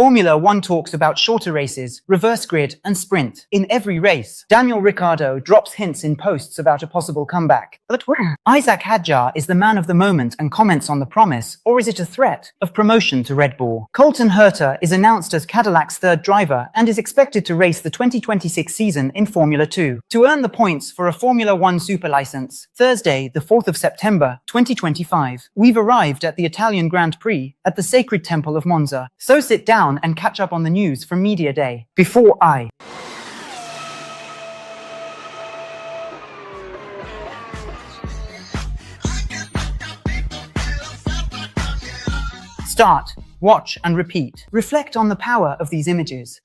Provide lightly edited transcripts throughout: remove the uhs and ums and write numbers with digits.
Formula 1 talks about shorter races, reverse grid, and sprint. In every race, Daniel Ricciardo drops hints in posts about a possible comeback. But where? 𝘾𝙤𝙥𝙮𝙧 is the man of the moment and comments on the promise, or is it a threat, of promotion to Red Bull. Colton Herta is announced as Cadillac's third driver and is expected to race the 2026 season in Formula 2. To earn the points for a Formula 1 super license, Thursday, the 4th of September, 2025, we've arrived at the Italian Grand Prix at the Sacred Temple of Monza. So sit down and catch up on the news from Media Day. Before I start, watch and repeat. Reflect on the power of these images.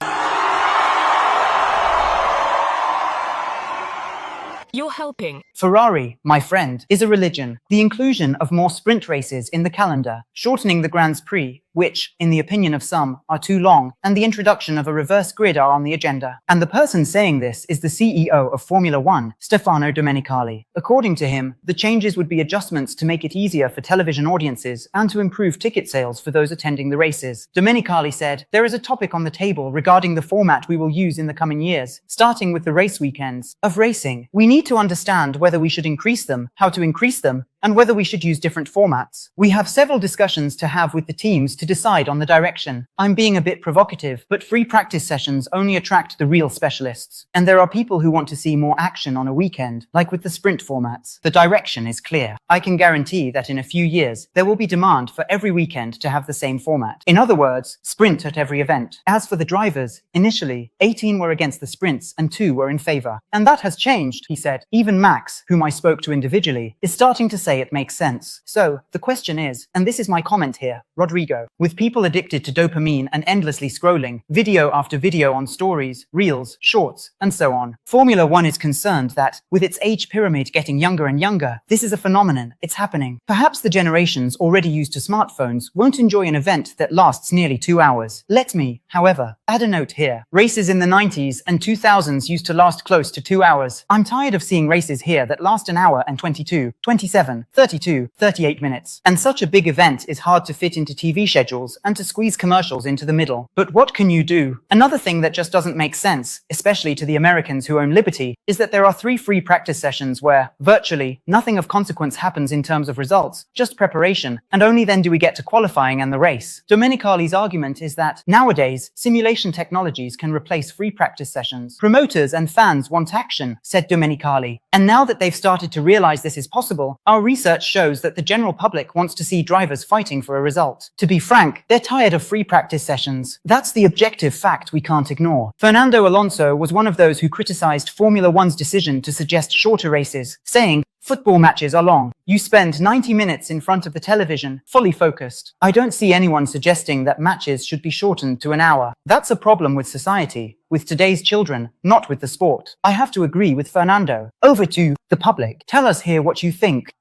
You're helping. Ferrari, my friend, is a religion. The inclusion of more sprint races in the calendar, shortening the Grand Prix, which, in the opinion of some, are too long, and the introduction of a reverse grid are on the agenda. And the person saying this is the CEO of Formula 1, Stefano Domenicali. According to him, the changes would be adjustments to make it easier for television audiences and to improve ticket sales for those attending the races. Domenicali said, "There is a topic on the table regarding the format we will use in the coming years, starting with the race weekends of racing. We need to understand whether we should increase them, how to increase them, and whether we should use different formats. We have several discussions to have with the teams to decide on the direction. I'm being a bit provocative, but free practice sessions only attract the real specialists. And there are people who want to see more action on a weekend, like with the sprint formats. The direction is clear. I can guarantee that in a few years, there will be demand for every weekend to have the same format. In other words, sprint at every event. As for the drivers, initially, 18 were against the sprints and 2 were in favor. And that has changed," he said. "Even Max, whom I spoke to individually, is starting to say it makes sense. So, the question is, and this is my comment here, Rodrigo, with people addicted to dopamine and endlessly scrolling, video after video on stories, reels, shorts, and so on, Formula 1 is concerned that, with its age pyramid getting younger and younger, this is a phenomenon, it's happening. Perhaps the generations already used to smartphones won't enjoy an event that lasts nearly 2 hours. Let me, however, add a note here. Races in the 90s and 2000s used to last close to 2 hours. I'm tired of seeing races here that last an hour and 22, 27, 32, 38 minutes. And such a big event is hard to fit into TV schedules and to squeeze commercials into the middle. But what can you do? Another thing that just doesn't make sense, especially to the Americans who own Liberty, is that there are 3 free practice sessions where, virtually, nothing of consequence happens in terms of results, just preparation, and only then do we get to qualifying and the race. Domenicali's argument is that, nowadays, simulation technologies can replace free practice sessions. Promoters and fans want action, said Domenicali. And now that they've started to realize this is possible, our research shows that the general public wants to see drivers fighting for a result. To be frank, they're tired of free practice sessions. That's the objective fact we can't ignore. Fernando Alonso was one of those who criticized Formula 1's decision to suggest shorter races, saying, "Football matches are long. You spend 90 minutes in front of the television, fully focused. I don't see anyone suggesting that matches should be shortened to an hour. That's a problem with society, with today's children, not with the sport." I have to agree with Fernando. Over to the public. Tell us here what you think.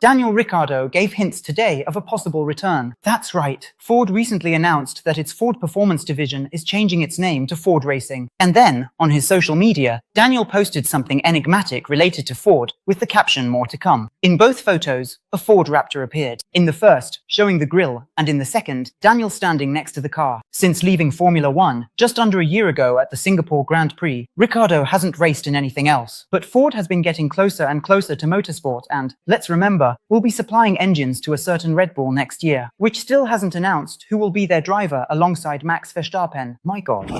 Daniel Ricciardo gave hints today of a possible return. That's right. Ford recently announced that its Ford Performance division is changing its name to Ford Racing. And then, on his social media, Daniel posted something enigmatic related to Ford, with the caption "More to come." In both photos, a Ford Raptor appeared. In the first, showing the grille, and in the second, Daniel standing next to the car. Since leaving Formula 1, just under a year ago at the Singapore Grand Prix, Ricciardo hasn't raced in anything else. But Ford has been getting closer and closer to motorsport and, let's remember, will be supplying engines to a certain Red Bull next year, which still hasn't announced who will be their driver alongside Max Verstappen. My God.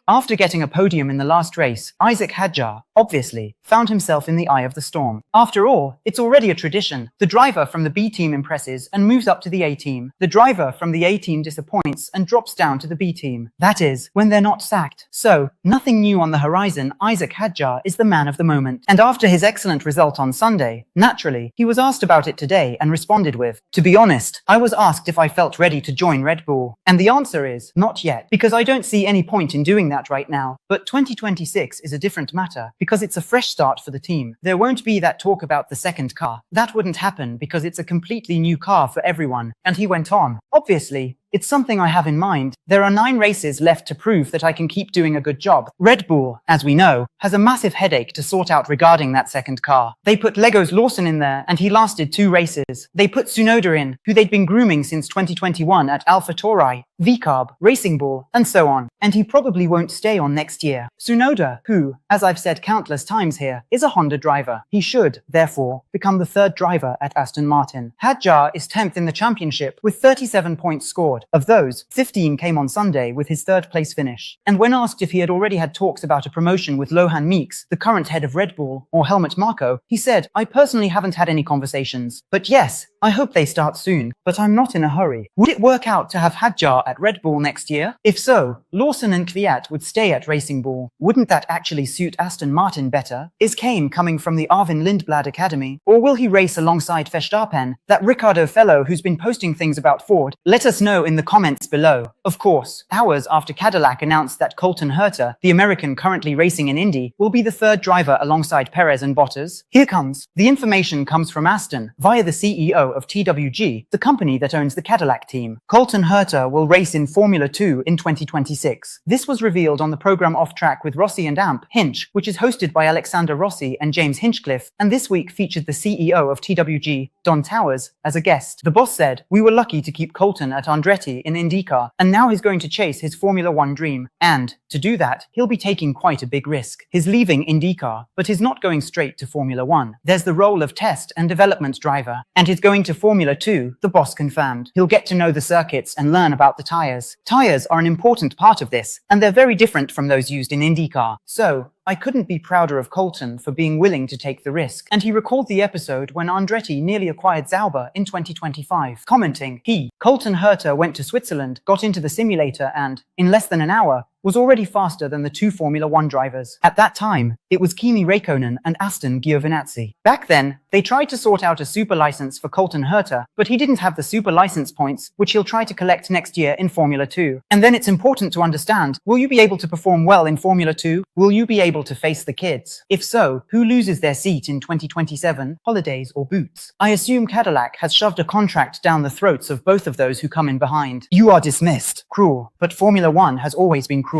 After getting a podium in the last race, 𝘾𝙤𝙥𝙮, obviously, found himself in the eye of the storm. After all, it's already a tradition. The driver from the B team impresses and moves up to the A team. The driver from the A team disappoints and drops down to the B team. That is, when they're not sacked. So, nothing new on the horizon, 𝘾𝙤𝙥𝙮 is the man of the moment. And after his excellent result on Sunday, naturally, he was asked about it today and responded with, "To be honest, I was asked if I felt ready to join Red Bull. And the answer is, not yet, because I don't see any point in doing that right now. But 2026 is a different matter, because it's a fresh start for the team. There won't be that talk about the second car. That wouldn't happen because it's a completely new car for everyone." And he went on, "Obviously, It's something I have in mind. There are 9 races left to prove that I can keep doing a good job. Red Bull, as we know, has a massive headache to sort out regarding that second car. They put Lego's Lawson in there and he lasted 2 races. They put Tsunoda in, who they'd been grooming since 2021 at AlphaTauri, VCarb, Racing Bull, and so on. And he probably won't stay on next year. Tsunoda, who, as I've said countless times here, is a Honda driver. He should, therefore, become the 3rd driver at Aston Martin. 𝘾𝙤𝙥 is 10th in the championship with 37 points scored. Of those, 15 came on Sunday with his 3rd place finish. And when asked if he had already had talks about a promotion with Lohan Meeks, the current head of Red Bull, or Helmut Marko, he said, "I personally haven't had any conversations. But yes, I hope they start soon, but I'm not in a hurry." Would it work out to have 𝘾𝙤𝙥 at Red Bull next year? If so, Lawson and Kvyat would stay at Racing Bull. Wouldn't that actually suit Aston Martin better? Is Kane coming from the Arvin Lindblad Academy? Or will he race alongside Verstappen, that Ricardo fellow who's been posting things about Ford? Let us know in the comments below. Of course, hours after Cadillac announced that 𝘾𝙤𝙥, the American currently racing in Indy, will be the 3rd driver alongside Perez and Bottas. Here comes. The information comes from Aston, via the CEO of TWG, the company that owns the Cadillac team. 𝘾𝙤𝙥 will race in Formula 2 in 2026. This was revealed on the program Off Track with Rossi and Amp, Hinch, which is hosted by Alexander Rossi and James Hinchcliffe, and this week featured the CEO of TWG, Don Towers, as a guest. The boss said, "We were lucky to keep Colton at Andretti in IndyCar, and now he's going to chase his Formula 1 dream. And, to do that, he'll be taking quite a big risk. He's leaving IndyCar, but he's not going straight to Formula 1. There's the role of test and development driver, and he's going to Formula 2, the boss confirmed. He'll get to know the circuits and learn about the tires. Tires are an important part of this, and they're very different from those used in IndyCar. So, I couldn't be prouder of Colton for being willing to take the risk." And he recalled the episode when Andretti nearly acquired Sauber in 2025, commenting, 𝘾𝙤𝙥 went to Switzerland, got into the simulator and, in less than an hour, was already faster than the 2 Formula 1 drivers. At that time, it was Kimi Räikkönen and Aston Giovinazzi. Back then, they tried to sort out a super license for 𝘾𝙤𝙥, but he didn't have the super license points, which he'll try to collect next year in Formula 2. And then it's important to understand, will you be able to perform well in Formula 2? Will you be able to face the kids? If so, who loses their seat in 2027, holidays or boots? I assume Cadillac has shoved a contract down the throats of both of those who come in behind. You are dismissed. Cruel. But Formula 1 has always been cruel.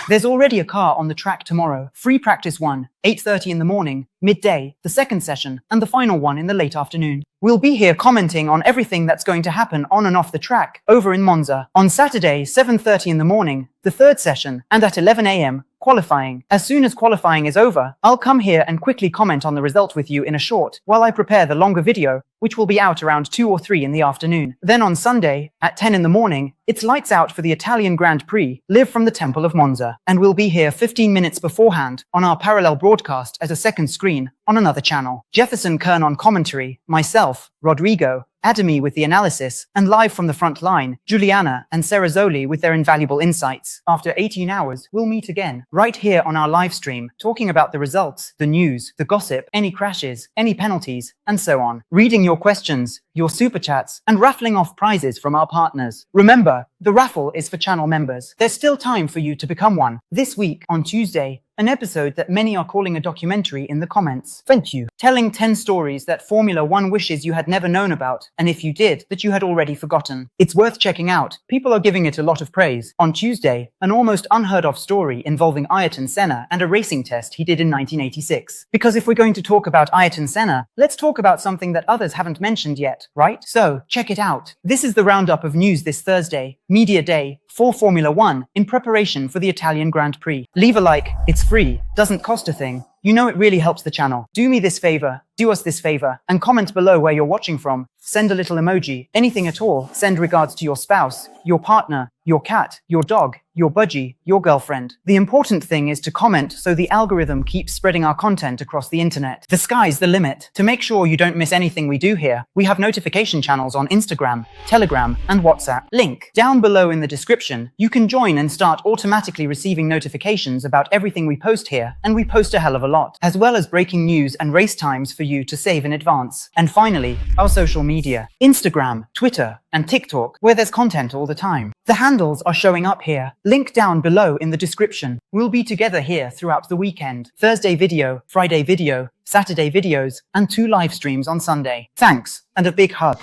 There's already a car on the track tomorrow. Free practice 1, 8:30 in the morning, midday, the 2nd session, and the final one in the late afternoon. We'll be here commenting on everything that's going to happen on and off the track, over in Monza. On Saturday, 7:30 in the morning, the 3rd session, and at 11 a.m., qualifying. As soon as qualifying is over, I'll come here and quickly comment on the result with you in a short, while I prepare the longer video, which will be out around 2 or 3 in the afternoon. Then on Sunday, at 10 in the morning, it's lights out for the Italian Grand Prix, live from the Temple of Monza. And we'll be here 15 minutes beforehand, on our parallel broadcast as a second screen, on another channel. Jefferson Kern on commentary, myself, Rodrigo, Adami with the analysis, and live from the front line, Juliana and Serrazoli with their invaluable insights. After 18 hours, we'll meet again, right here on our live stream, talking about the results, the news, the gossip, any crashes, any penalties, and so on. Reading your questions, your super chats, and raffling off prizes from our partners. Remember, the raffle is for channel members. There's still time for you to become one. This week, on Tuesday, an episode that many are calling a documentary in the comments. Thank you. Telling 10 stories that Formula 1 wishes you had never known about, and if you did, that you had already forgotten. It's worth checking out. People are giving it a lot of praise. On Tuesday, an almost unheard of story involving Ayrton Senna and a racing test he did in 1986. Because if we're going to talk about Ayrton Senna, let's talk about something that others haven't mentioned yet, right? So, check it out. This is the roundup of news this Thursday, Media Day, for Formula 1, in preparation for the Italian Grand Prix. Leave a like, it's free, doesn't cost a thing. You know it really helps the channel. Do me this favor, do us this favor, and comment below where you're watching from. Send a little emoji, anything at all. Send regards to your spouse, your partner, your cat, your dog, your budgie, your girlfriend. The important thing is to comment so the algorithm keeps spreading our content across the internet. The sky's the limit. To make sure you don't miss anything we do here, we have notification channels on Instagram, Telegram, and WhatsApp. Link down below in the description. You can join and start automatically receiving notifications about everything we post here, and we post a hell of a lot, as well as breaking news and race times for you to save in advance. And finally, our social media, Instagram, Twitter, and TikTok, where there's content all the time. The handles are showing up here. Link down below in the description. We'll be together here throughout the weekend. Thursday video, Friday video, Saturday videos, and 2 live streams on Sunday. Thanks, and a big hug.